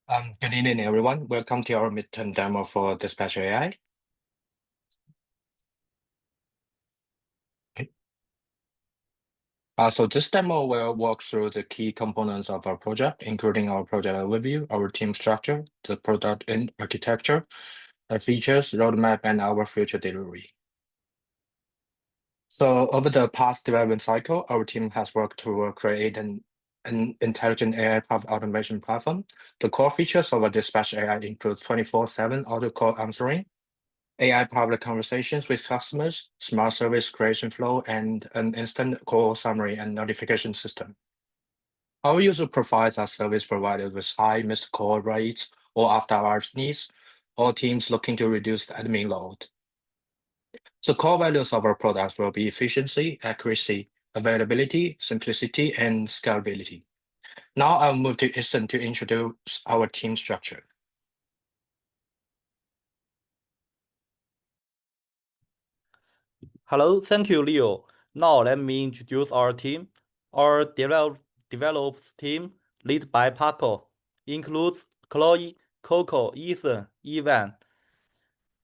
Good evening, everyone. Welcome to our midterm demo for Dispatch.ai. Okay. So this demo will walk through the key components of our project, including our project overview, our team structure, the product and architecture, the features, roadmap, and our future delivery. So over the past development cycle, our team has worked to create an intelligent AI-powered automation platform. The core features of our Dispatch.ai include 24/7 auto call answering, AI-powered conversations with customers, smart service creation flow, and an instant call summary and notification system. Our user profiles are service providers with high missed call rates or after-hours needs, or teams looking to reduce the admin load. The core values of our products will be efficiency, accuracy, availability, simplicity, and scalability. Now I'll move to Easton to introduce our team structure. Hello, thank you, Leo. Now let me introduce our team. Our develops team, led by Paco, includes Chloe, Coco, Ethan, Ivan,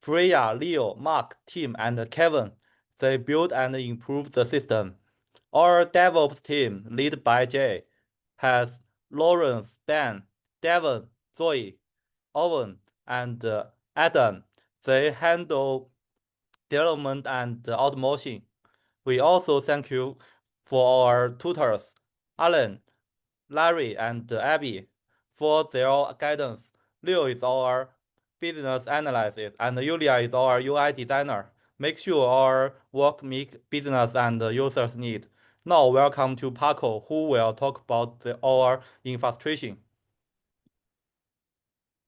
Freya, Leo, Mark, Tim, and Kevin. They build and improve the system. Our DevOps team, led by Jay, has Lawrence, Ben, Devon, Zoe, Owen, and Adam. They handle development and automation. We also thank you for our tutors, Alan, Larry, and Abby, for their guidance. Leo is our business analyst, and Yulia is our UI designer. Make sure our work meet business and users' need. Now welcome to Paco, who will talk about our infrastructure.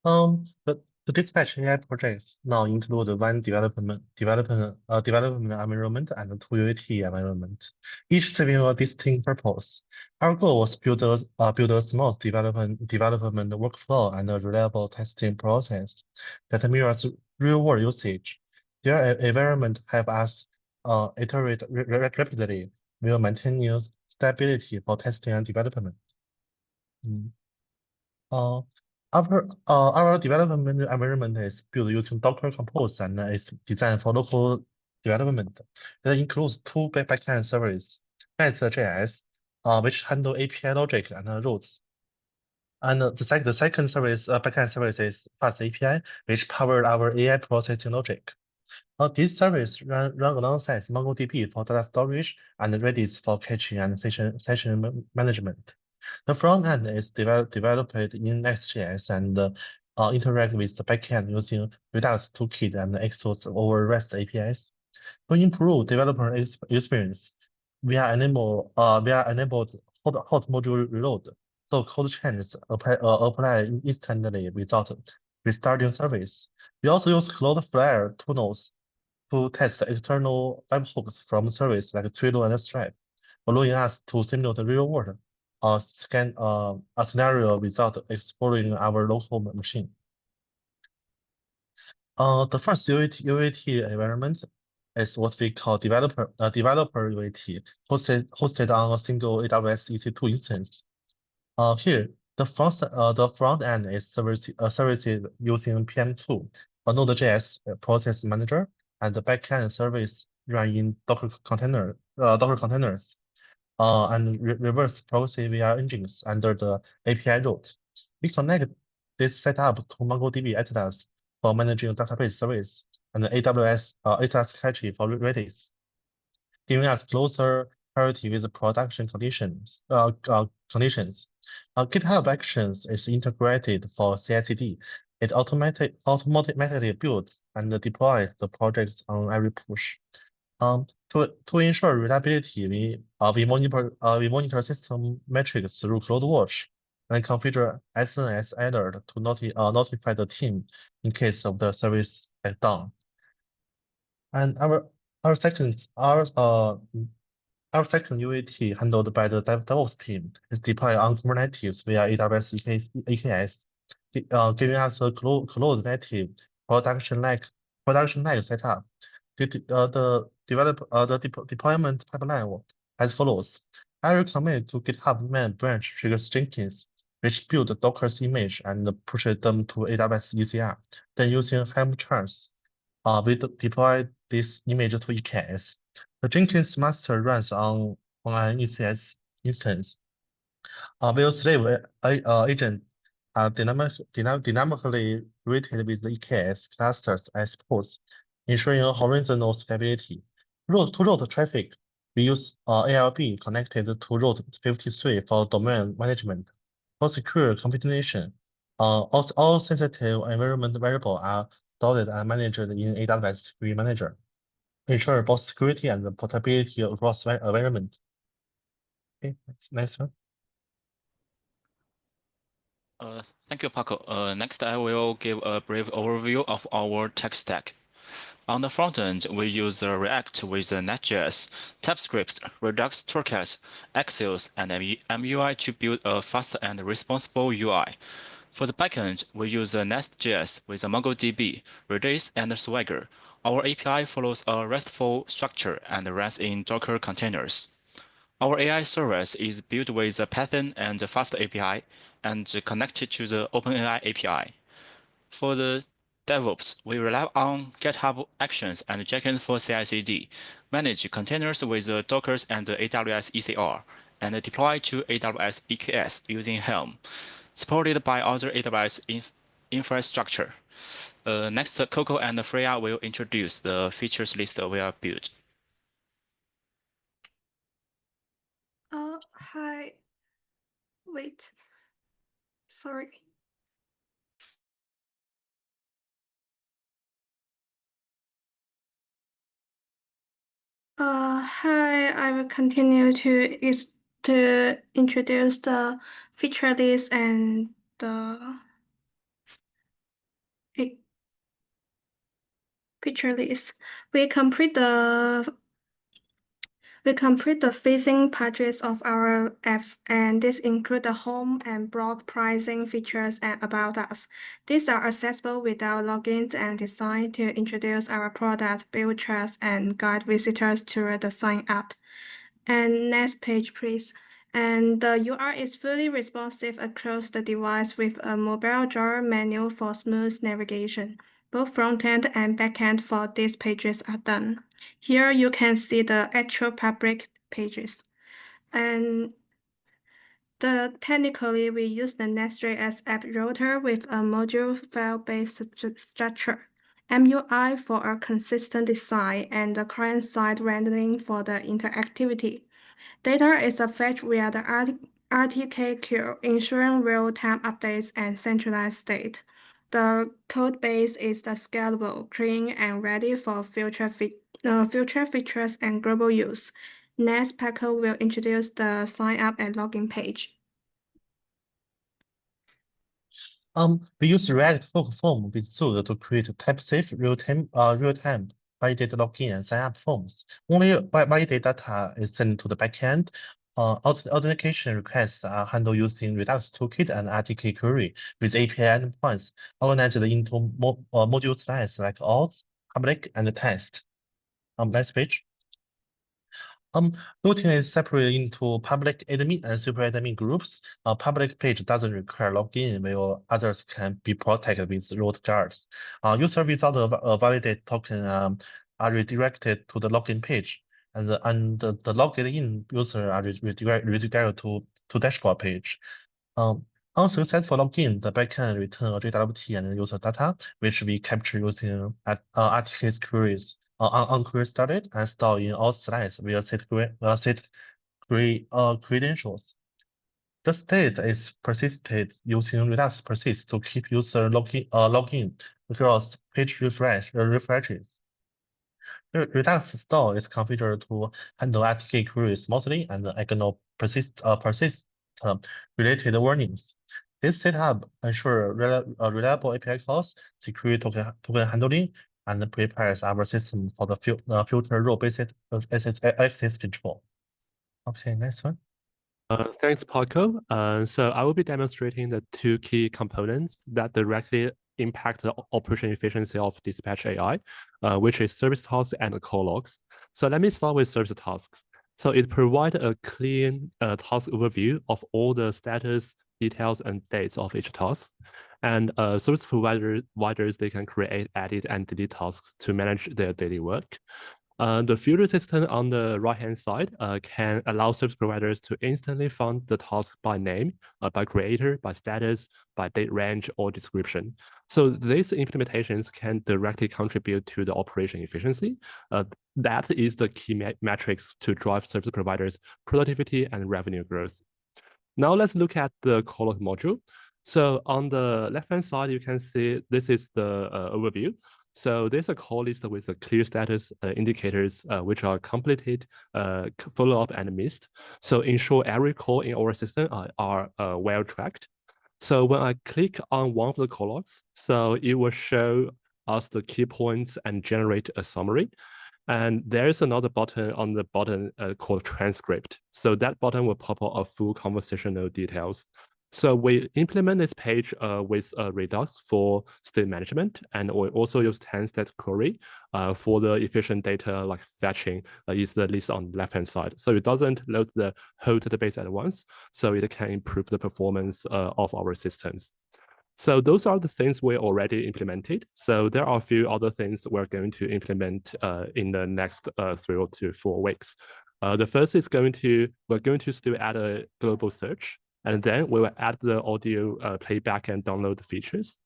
The Dispatch.ai projects now include one development environment and two UAT environment, each serving a distinct purpose. Our goal was build a smooth development workflow and a reliable testing process that mirrors real-world usage. Their environment help us iterate rapidly while maintaining stability for testing and development. Our development environment is built using Docker Compose and is designed for local development. It includes two backend services, Fast.js, which handle API logic and routes. And the second service, backend service is Fast API, which powered our AI processing logic. These services run alongside MongoDB for data storage and Redis for caching and session management. The front end is developed in Next.js and interact with the backend using Redux toolkit and Exos over REST APIs. To improve developer experience, we are enabled hot module reload, so code changes apply instantly without restarting service. We also use Cloudflare tools to test external webhooks from services like Twilio and Stripe, allowing us to simulate real-world scan a scenario without exploring our local machine. The first UAT environment is what we call developer UAT, hosted on a single AWS EC2 instance. Here, the front end is services using PM2, a Node.js process manager, and the backend service run in Docker containers, and reverse proxy via engines under the API route. We connect this setup to MongoDB Atlas for managing database service and AWS Cache for Redis, giving us closer parity with the production conditions. GitHub Actions is integrated for CI/CD. It automatically builds and deploys the projects on every push. To ensure reliability, we monitor system metrics through CloudWatch and configure SNS alert to notify the team in case of the service breakdown. And our second UAT handled by the DevOps team is deployed on Kubernetes via AWS EKS, giving us a closed native production-like setup. The deployment pipeline as follows. Every commit to GitHub main branch triggers Jenkins, which build the Docker's image and push them to AWS ECR. Then using Helm charts, we deploy this image to EKS. The Jenkins master runs on an ECS instance. Will slave agent are dynamically rated with the EKS clusters as pods, ensuring horizontal stability. Route traffic, we use ALB connected to Route 53 for domain management. For secure computation, all sensitive environment variables are stored and managed in AWS Security Manager, ensure both security and portability across environment. Okay, next one. Thank you, Paco. Next, I will give a brief overview of our tech stack. On the front end, we use React with Nest.js, TypeScript, Redux Toolkit, Axios, and MUI to build a fast and responsible UI. For the backend, we use Nest.js with MongoDB, Redis, and Swagger. Our API follows a RESTful structure and runs in Docker containers. Our AI service is built with a Python and Fast API and connected to the OpenAI API. For the DevOps, we rely on GitHub Actions and Jenkins for CI/CD, manage containers with Docker and AWS ECR, and deploy to AWS EKS using Helm, supported by other AWS infrastructure. Next, Coco and Freya will introduce the features list we have built. Hi. Wait. Sorry. Hi, I will continue to introduce the feature list and the feature list. We complete the facing pages of our apps, and this include the home and blog pricing features and about us. These are accessible without logins and designed to introduce our product, build trust, and guide visitors to the sign up. And next page, please. And the UI is fully responsive across the device with a mobile drawer menu for smooth navigation. Both front-end and back-end for these pages are done. Here you can see the actual public pages. And technically, we use the Nest.js app router with a module file-based structure, MUI for a consistent design, and the client-side rendering for the interactivity. Data is fetched via the RTK queue, ensuring real-time updates and centralized state. The code base is scalable, clean, and ready for future features and global use. Next, Paco will introduce the sign up and login page. We use React hook form with Zool to create type-safe real-time validated login and sign-up forms. Only validated data is sent to the backend. Authentication requests are handled using Redux Toolkit and RTK query with API endpoints organized into module slides like auth, public, and test. Next page. Routing is separated into public admin and super admin groups. A public page doesn't require login, while others can be protected with root guards. Users without a validated token are redirected to the login page, and the logged in user are redirected to dashboard page. On successful login, the backend return a JWT and user data, which we capture using RTK queries. On query started and stored in all slides via set credentials. The state is persisted using Redux persist to keep user login across page refreshes. The Redux store is configured to handle RTK queries smoothly and ignore persist related warnings. This setup ensures reliable API calls, secure token handling, and prepares our system for the future role-based access control. Okay, next one. Thanks, Paco. So I will be demonstrating the two key components that directly impact the operation efficiency of Dispatch.ai, which is service tasks and call logs. So let me start with service tasks. So it provides a clean task overview of all the status, details and dates of each task. And service providers, they can create, edit, and delete tasks to manage their daily work. The filter system on the right-hand side can allow service providers to instantly find the task by name, by creator, by status, by date range, or description. So these implementations can directly contribute to the operation efficiency. That is the key metrics to drive service providers' productivity and revenue growth. Now let's look at the call-out module. So on the left-hand side, you can see this is the overview. So there's a call list with a clear status indicators, which are completed, follow-up, and missed. So ensure every call in our system are well tracked. So when I click on one of the callouts, so it will show us the key points and generate a summary. And there's another button on the bottom called transcript. So that button will pop up a full conversational details. So we implement this page with Redux for state management, and we also use 10-state query for the efficient data like fetching is the list on the left-hand side. So it doesn't load the whole database at once, so it can improve the performance of our systems. So those are the things we already implemented. So there are a few other things we're going to implement in the next 3 to 4 weeks. The first is we're going to still add a global search. And then we will add the audio playback and download features.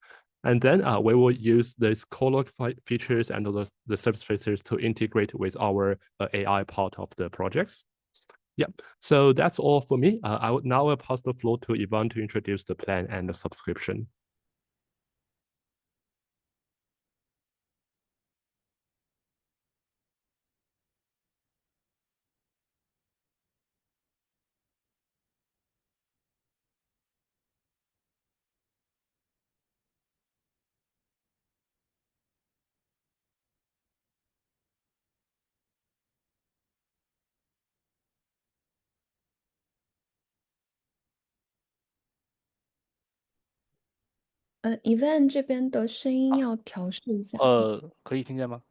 And then we will use these call-out features and the service features to integrate with our AI part of the projects. Yeah, so that's all for me. I will now pass the floor to Yvonne to introduce the plan and the subscription. event 这边的声音要调试一下。可以听见吗？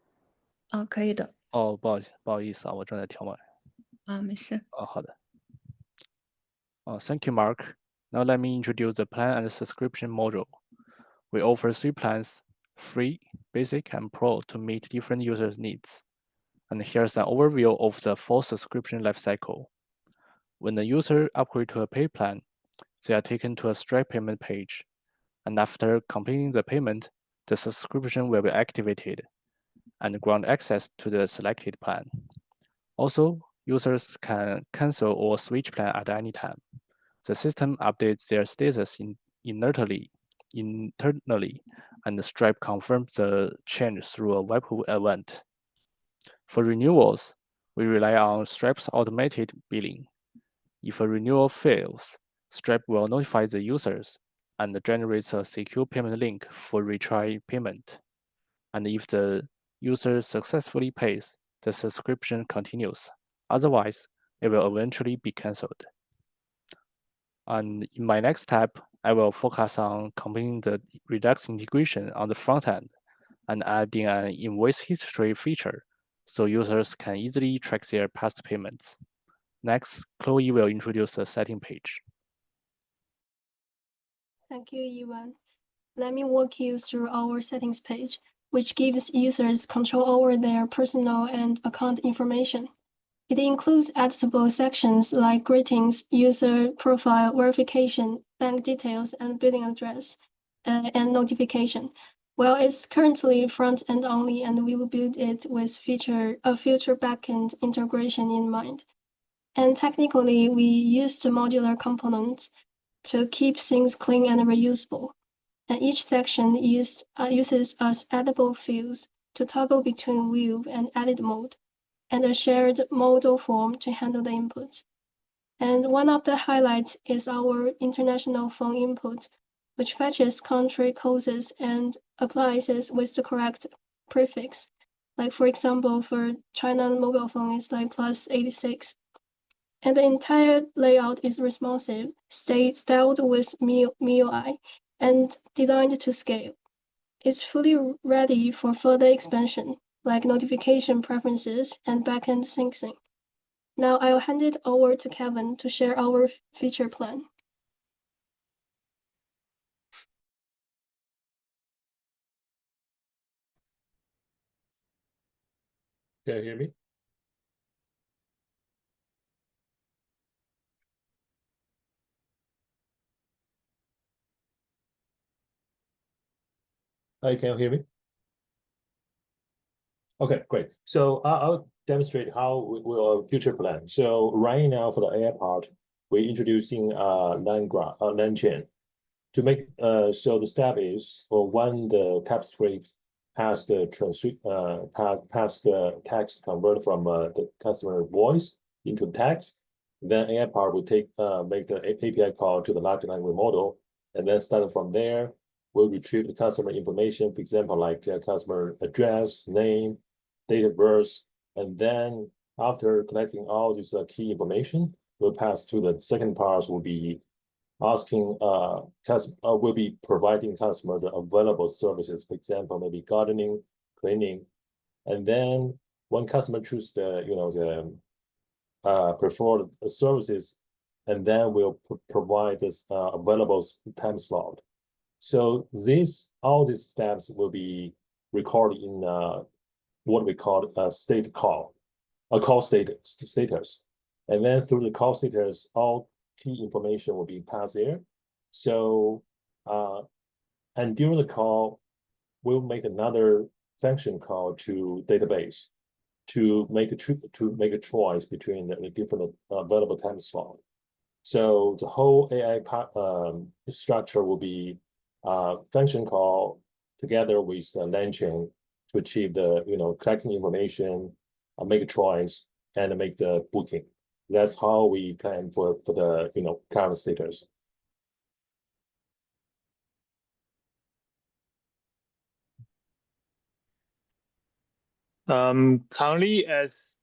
可以的。哦，不好意思啊，我正在调麦。没事。好的。Thank you, Mark. Now let me introduce the plan and subscription module. We offer 3 plans: free, basic, and pro to meet different users' needs. And here's an overview of the full subscription lifecycle. When the user upgrades to a paid plan, they are taken to a Stripe payment page. And after completing the payment, the subscription will be activated and grant access to the selected plan. Also, users can cancel or switch plan at any time. The system updates their status internally, and Stripe confirms the change through a webhook event. For renewals, we rely on Stripe's automated billing. If a renewal fails, Stripe will notify the users and generates a secure payment link for retry payment. And if the user successfully pays, the subscription continues. Otherwise, it will eventually be cancelled. And in my next step, I will focus on completing the Redux integration on the front end and adding an invoice history feature so users can easily track their past payments. Next, Chloe will introduce the setting page. Thank you, Ivan. Let me walk you through our settings page, which gives users control over their personal and account information. It includes editable sections like greetings, user profile verification, bank details, and billing address, and notification. Well, it's currently front-end only, and we will build it with a future backend integration in mind. And technically, we used modular components to keep things clean and reusable. And each section uses as editable fields to toggle between view and edit mode, and a shared modal form to handle the inputs. And one of the highlights is our international phone input, which fetches country codes and applies it with the correct prefix. Like for example, for China mobile phone, it's like +86. And the entire layout is responsive, styled with MIUI, and designed to scale. It's fully ready for further expansion, like notification preferences and backend syncing. Now I'll hand it over to Kevin to share our feature plan. Can you hear me? Hi, can you hear me? Okay, great. So I'll demonstrate how we our future plan. So right now for the AI part, we're introducing LangGraph, chain to make so the step is for when the TypeScript pass the text convert from the customer voice into text, then AI part will make the API call to the large language model, and then starting from there, we'll retrieve the customer information, for example, like customer address, name, date of birth, and then after collecting all this key information, we'll pass to the second part will be asking will be providing customer the available services, for example, maybe gardening, cleaning, and then when customer choose the preferred services, and then we'll provide this available time slot. So all these steps will be recorded in what we call a state call, a call status, and then through the call status, all key information will be passed there. So, and during the call, we'll make another function call to database to make a choice between the different available time slot. So the whole AI structure will be function call together with LangChain to achieve the collecting information, make a choice, and make the booking. That's how we plan for the current status. Currently, as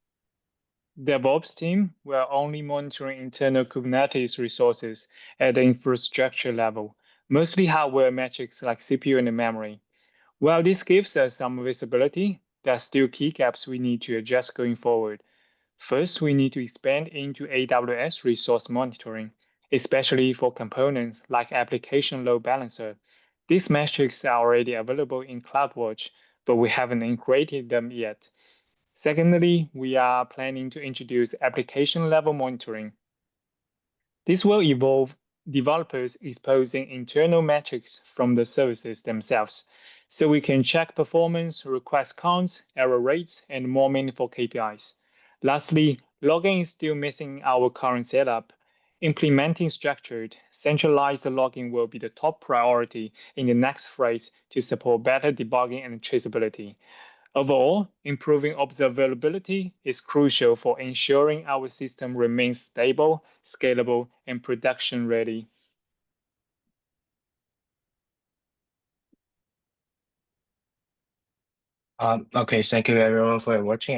DevOps team, we are only monitoring internal Kubernetes resources at the infrastructure level, mostly hardware metrics like CPU and memory. While this gives us some visibility, there are still key gaps we need to adjust going forward. First, we need to expand into AWS resource monitoring, especially for components like application load balancer. These metrics are already available in CloudWatch, but we haven't integrated them yet. Secondly, we are planning to introduce application level monitoring. This will involve developers exposing internal metrics from the services themselves, so we can check performance, request counts, error rates, and more meaningful KPIs. Lastly, logging is still missing our current setup. Implementing structured, centralized logging will be the top priority in the next phase to support better debugging and traceability. Overall, improving observability is crucial for ensuring our system remains stable, scalable, and production ready. Okay, thank you everyone for watching.